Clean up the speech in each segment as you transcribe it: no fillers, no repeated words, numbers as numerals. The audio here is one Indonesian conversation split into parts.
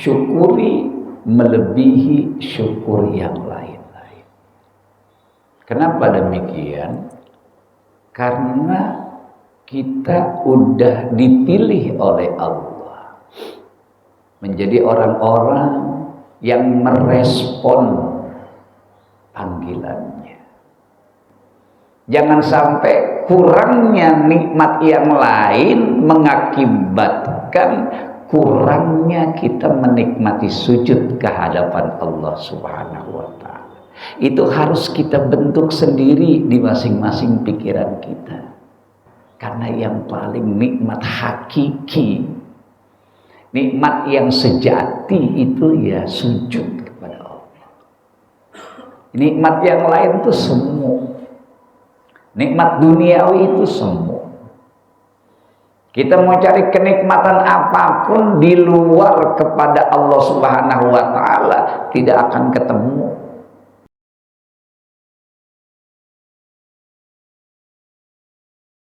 syukuri melebihi syukur yang lain-lain. Kenapa demikian? Karena kita udah dipilih oleh Allah menjadi orang-orang yang merespon panggilannya. Jangan sampai kurangnya nikmat yang lain mengakibatkan kurangnya kita menikmati sujud ke hadapan Allah Subhanahu wa Ta'ala. Itu harus kita bentuk sendiri di masing-masing pikiran kita. Karena yang paling nikmat hakiki, nikmat yang sejati itu ya sujud kepada Allah. Nikmat yang lain itu semu. Nikmat duniawi itu semu. Kita mau cari kenikmatan apapun di luar kepada Allah Subhanahu wa Ta'ala tidak akan ketemu.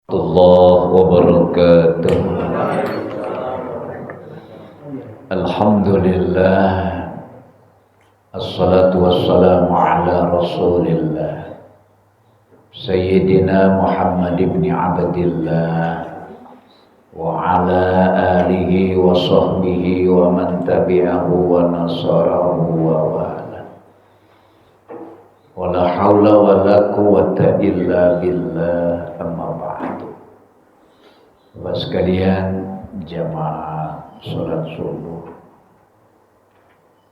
Allah wabarakatuh. Alhamdulillah. Assalatu wassalamu ala Rasulillah Sayyidina Muhammad ibn Abdillah wa ala alihi wa sahbihi wa man tabi'ahu wa nasarahu wa wala. Wala hawla wala quwwata illa billah, amma ba'du. Bapak sekalian, jamaah salat subuh,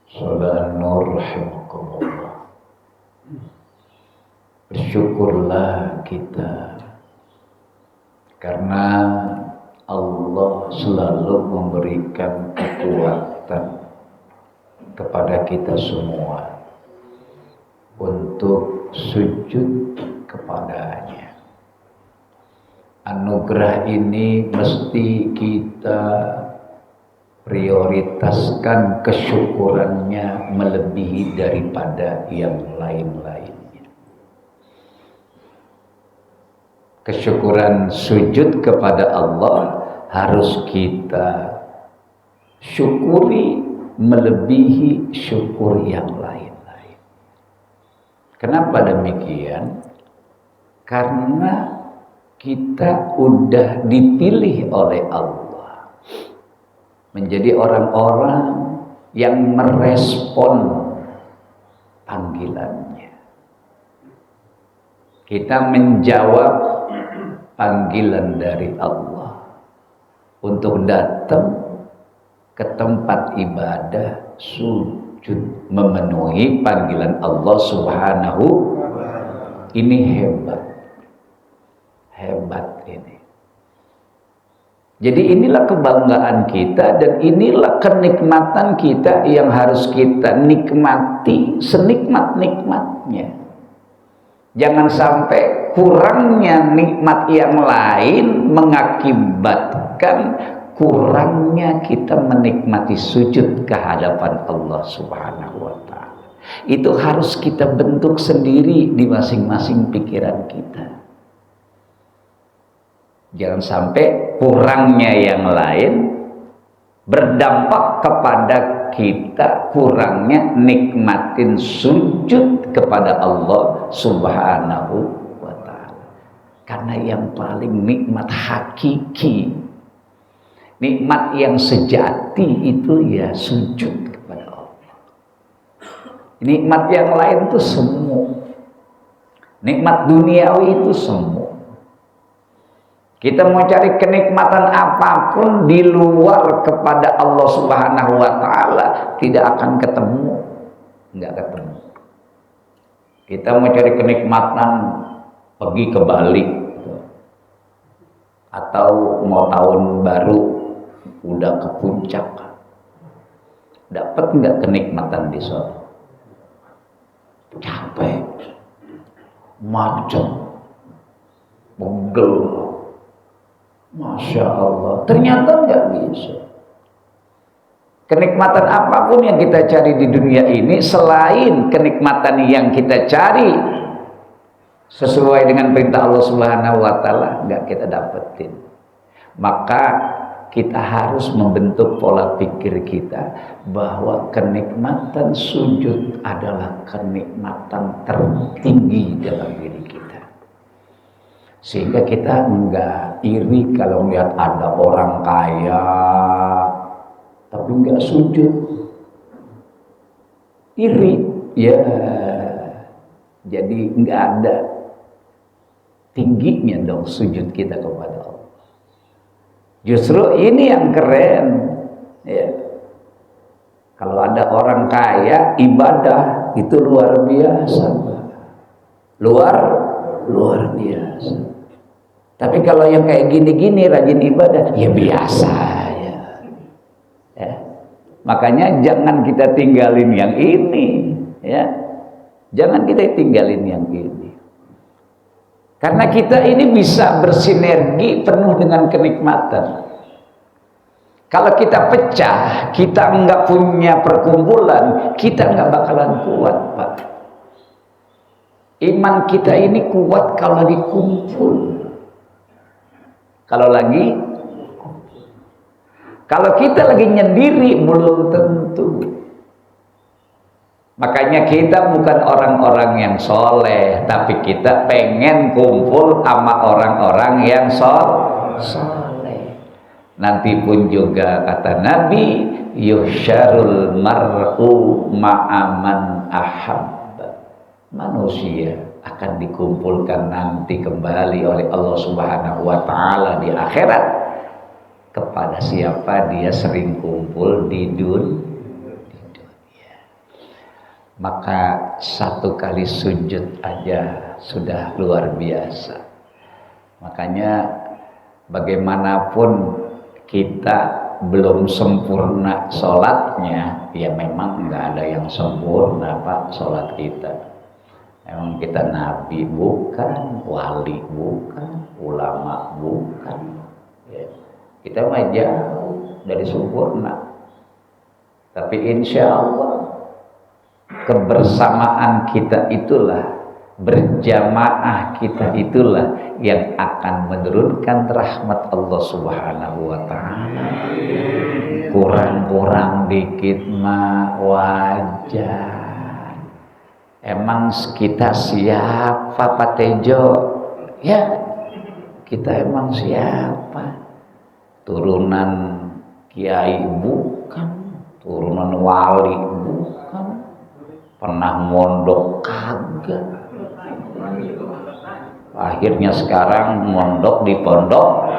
salat nur rahimakumullah. Bersyukurlah kita karena Allah selalu memberikan kekuatan kepada kita semua untuk sujud kepadanya. Anugerah ini mesti kita prioritaskan kesyukurannya melebihi daripada yang lain-lainnya. Kesyukuran sujud kepada Allah harus kita syukuri melebihi syukur yang lain-lain. Kenapa demikian? Karena kita udah dipilih oleh Allah menjadi orang-orang yang merespon panggilannya. Kita menjawab panggilan dari Allah untuk datang ke tempat ibadah, sujud, memenuhi panggilan Allah Subhanahu. Ini hebat ini. Jadi inilah kebanggaan kita dan inilah kenikmatan kita yang harus kita nikmati senikmat-nikmatnya. Jangan sampai kurangnya nikmat yang lain mengakibatkan kurangnya kita menikmati sujud ke hadapan Allah Subhanahu wa Ta'ala. Itu harus kita bentuk sendiri di masing-masing pikiran kita. Jangan sampai kurangnya yang lain berdampak kepada kita kurangnya nikmatin sujud kepada Allah Subhanahu wa Ta'ala. Karena yang paling nikmat hakiki, nikmat yang sejati itu ya sujud kepada Allah. Nikmat yang lain itu semu. Nikmat duniawi itu semu. Kita mau cari kenikmatan apapun di luar kepada Allah Subhanahu wa Ta'ala tidak akan ketemu. Enggak ketemu. Kita mau cari kenikmatan pergi ke Bali atau mau tahun baru udah ke puncak, dapat enggak kenikmatan di sana? Capek, macet, pegel. Masya Allah, ternyata nggak bisa. Kenikmatan apapun yang kita cari di dunia ini, selain kenikmatan yang kita cari sesuai dengan perintah Allah Subhanahu wa Ta'ala, nggak kita dapetin. Maka kita harus membentuk pola pikir kita bahwa kenikmatan sujud adalah kenikmatan tertinggi dalam diri kita. Sehingga kita enggak iri kalau melihat ada orang kaya tapi enggak sujud. Iri, ya. Jadi enggak ada tingginya dong sujud kita kepada Allah. Justru ini yang keren, ya. Kalau ada orang kaya ibadah itu luar biasa, luar biasa. Tapi kalau yang kayak gini-gini rajin ibadah, ya biasa ya. Ya. Makanya jangan kita tinggalin yang ini, ya. Jangan kita tinggalin yang ini. Karena kita ini bisa bersinergi penuh dengan kenikmatan. Kalau kita pecah, kita enggak punya perkumpulan, kita enggak bakalan kuat, Pak. Iman kita ini kuat kalau dikumpul. Kalau kita lagi nyendiri belum tentu. Makanya kita bukan orang-orang yang soleh, tapi kita pengen kumpul sama orang-orang yang soleh. Nanti pun juga kata Nabi, yusyarul mar'u ma'aman ahabba. Manusia akan dikumpulkan nanti kembali oleh Allah Subhanahu wa Ta'ala di akhirat kepada siapa dia sering kumpul di dunia. Maka satu kali sujud aja sudah luar biasa. Makanya bagaimanapun kita belum sempurna sholatnya, ya memang nggak ada yang sempurna Pak sholat kita. Memang kita nabi bukan, wali bukan, ulama bukan. Ya. Kita mah jauh dari sempurna. Tapi insya Allah kebersamaan kita itulah, berjamaah kita itulah yang akan menurunkan rahmat Allah Subhanahu wa Ta'ala. Kurang-kurang dikit mah wajar. Emang kita siapa Pak Tejo? Ya, kita emang siapa? Turunan kiai bukan, turunan wali bukan, pernah mondok kagak. Akhirnya sekarang mondok di pondok.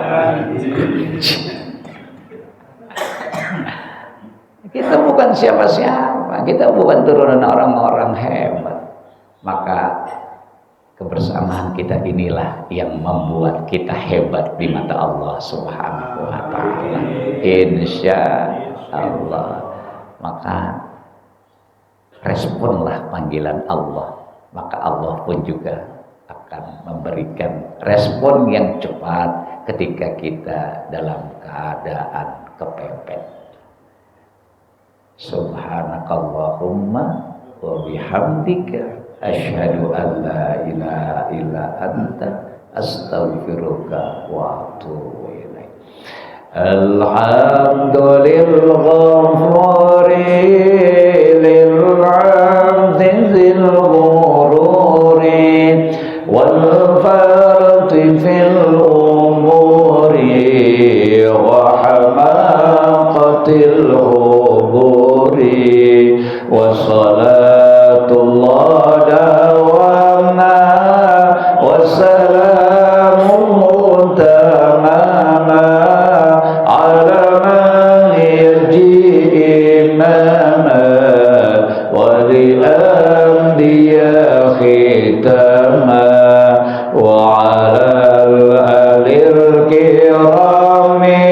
Kita bukan siapa-siapa, kita bukan turunan orang-orang hebat. Maka kebersamaan kita inilah yang membuat kita hebat di mata Allah Subhanahu wa Ta'ala. Insya Allah. Maka responlah panggilan Allah, maka Allah pun juga akan memberikan respon yang cepat ketika kita dalam keadaan kepepet. Subhanakallahumma wa bihamdika asyhadu an la ilaha illa anta astaghfiruka wa atubu ilaik. Alhamdulillahirabbil zil ghururi wal farti fil umuri wa hamaqatil huburi wa salatullah dawama wa salamun tamama ala man yaji imama wa li anbiya khitama wa ala al kirami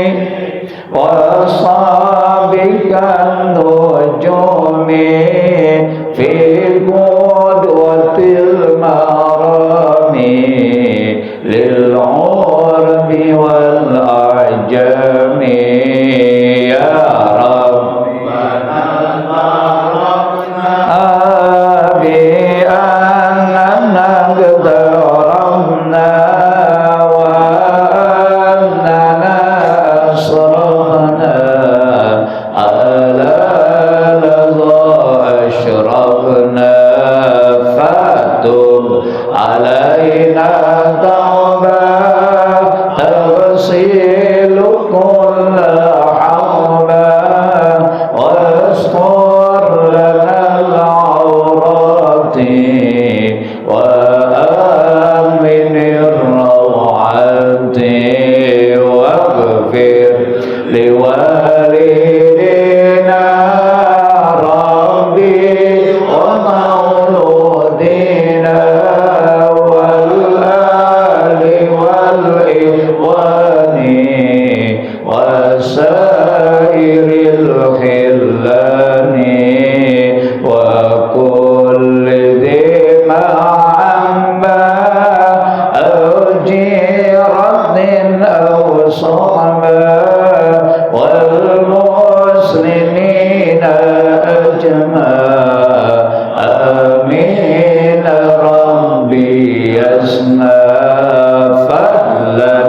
wa sabikan nujumi fi qudwatil marami lil urbi wal ajami ya rabbana abi annana qaddarna wa annana asra آمين ربي يسمى فضلا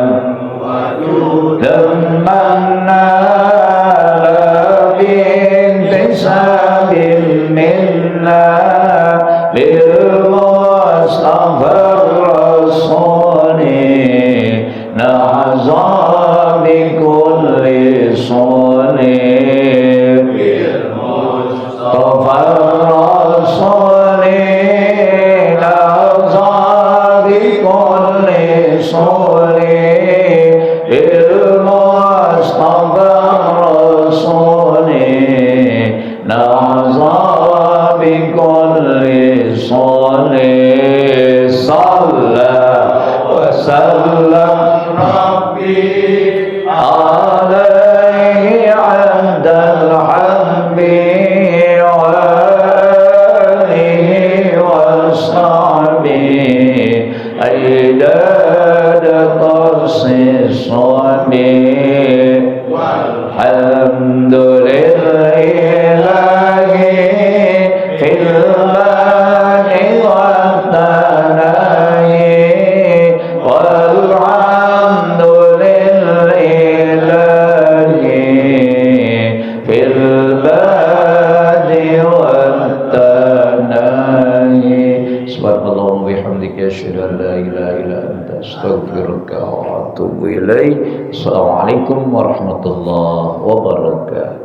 لما نال بانتساب منا للمصطفى الرسول نعظى بكل صون بالمصطفى الرسول نعظى بكل صون بالمصطفى الرسول نعظى بكل صون صلى وسلم ربي عليه عند الحب وآله وصحبه أيداد طرس الصبي والحمد لله في المال والثناء والحمد لله في البادي والثناء سبحان الله وبحمدك أشهد أن لا إله إلا أنت أستغفرك وأتوب إليك. السلام عليكم ورحمة الله وبركاته.